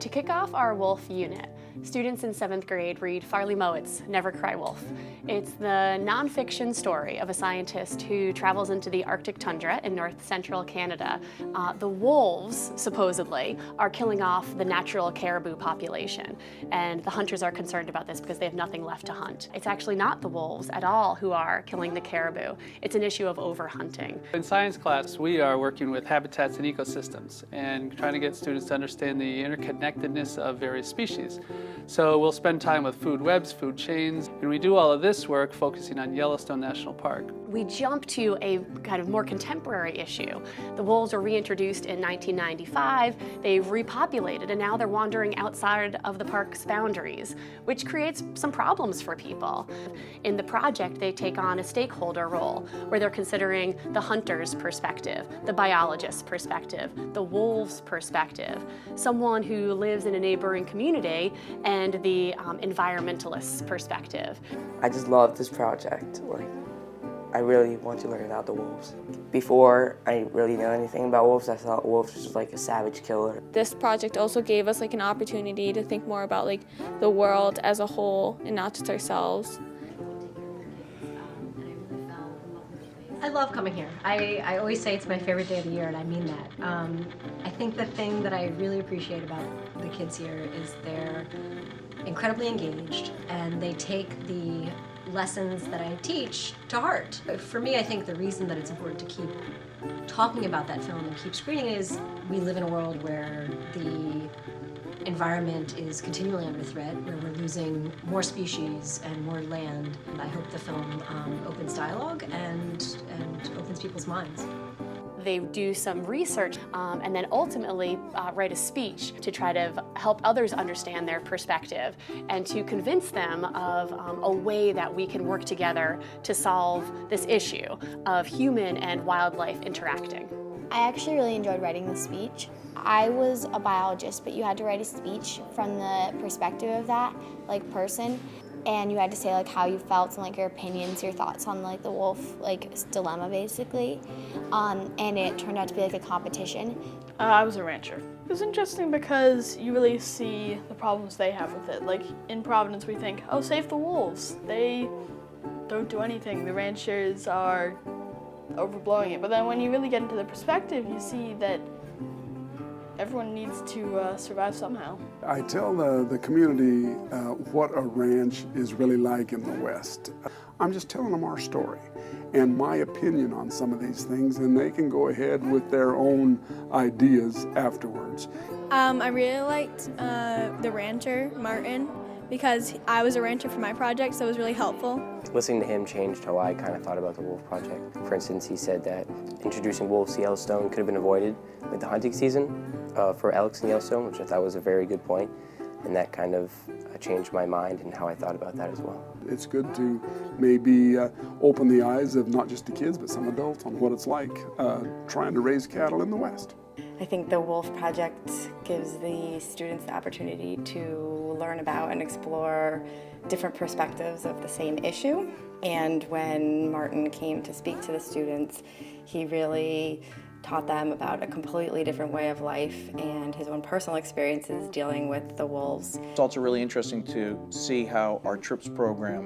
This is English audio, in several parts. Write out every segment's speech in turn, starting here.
To kick off our wolf unit, students in 7th grade read Farely Mowat's Never Cry Wolf. It's the nonfiction story of a scientist who travels into the Arctic tundra in north-central Canada. The wolves, supposedly, are killing off the natural caribou population, and the hunters are concerned about this because they have nothing left to hunt. It's actually not the wolves at all who are killing the caribou. It's an issue of overhunting. In science class, we are working with habitats and ecosystems and trying to get students to understand the interconnectedness of various species. So we'll spend time with food webs, food chains, and we do all of this work focusing on Yellowstone National Park. We jump to a kind of more contemporary issue. The wolves were reintroduced in 1995, they've repopulated, and now they're wandering outside of the park's boundaries, which creates some problems for people. In the project, they take on a stakeholder role, where they're considering the hunter's perspective, the biologist's perspective, the wolf's perspective, someone who lives in a neighboring community, and the environmentalist's perspective. I just love this project. I really want to learn about the wolves. Before I didn't really know anything about wolves, I thought wolves was just like a savage killer. This project also gave us an opportunity to think more about the world as a whole and not just ourselves. I love coming here. I always say it's my favorite day of the year, and I mean that. I think the thing that I really appreciate about the kids here is they're incredibly engaged, and they take the lessons that I teach to heart. For me, I think the reason that it's important to keep talking about that film and keep screening it is we live in a world where the environment is continually under threat, where we're losing more species and more land. And I hope the film opens dialogue and opens people's minds. They do some research and then ultimately write a speech to try to help others understand their perspective and to convince them of a way that we can work together to solve this issue of human and wildlife interacting. I actually really enjoyed writing the speech. I was a biologist, but you had to write a speech from the perspective of that person, and you had to say how you felt and your opinions, your thoughts on the wolf dilemma basically, and it turned out to be a competition. I was a rancher. It was interesting because you really see the problems they have with it. In Providence we think, oh, save the wolves. They don't do anything. The ranchers are overblowing it. But then when you really get into the perspective, you see that everyone needs to survive somehow. I tell the community what a ranch is really like in the West. I'm just telling them our story and my opinion on some of these things, and they can go ahead with their own ideas afterwards. I really liked the rancher, Martin, because I was a rancher for my project, so it was really helpful. Listening to him changed how I kind of thought about the wolf project. For instance, he said that introducing wolves to Yellowstone could have been avoided with the hunting season for elks in Yellowstone, which I thought was a very good point, and that kind of changed my mind and how I thought about that as well. It's good to maybe open the eyes of not just the kids, but some adults on what it's like trying to raise cattle in the West. I think the Wolf Project gives the students the opportunity to learn about and explore different perspectives of the same issue. And when Martin came to speak to the students, he really taught them about a completely different way of life and his own personal experiences dealing with the wolves. It's also really interesting to see how our TRIPS program,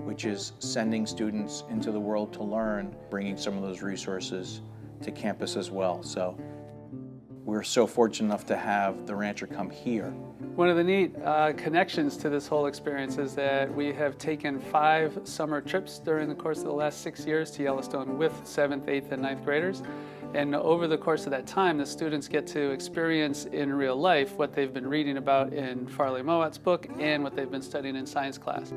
which is sending students into the world to learn, bringing some of those resources to campus as well. So we're so fortunate enough to have the rancher come here. One of the neat connections to this whole experience is that we have taken 5 summer trips during the course of the last 6 years to Yellowstone with 7th, 8th, and 9th graders. And over the course of that time, the students get to experience in real life what they've been reading about in Farely Mowat's book and what they've been studying in science class.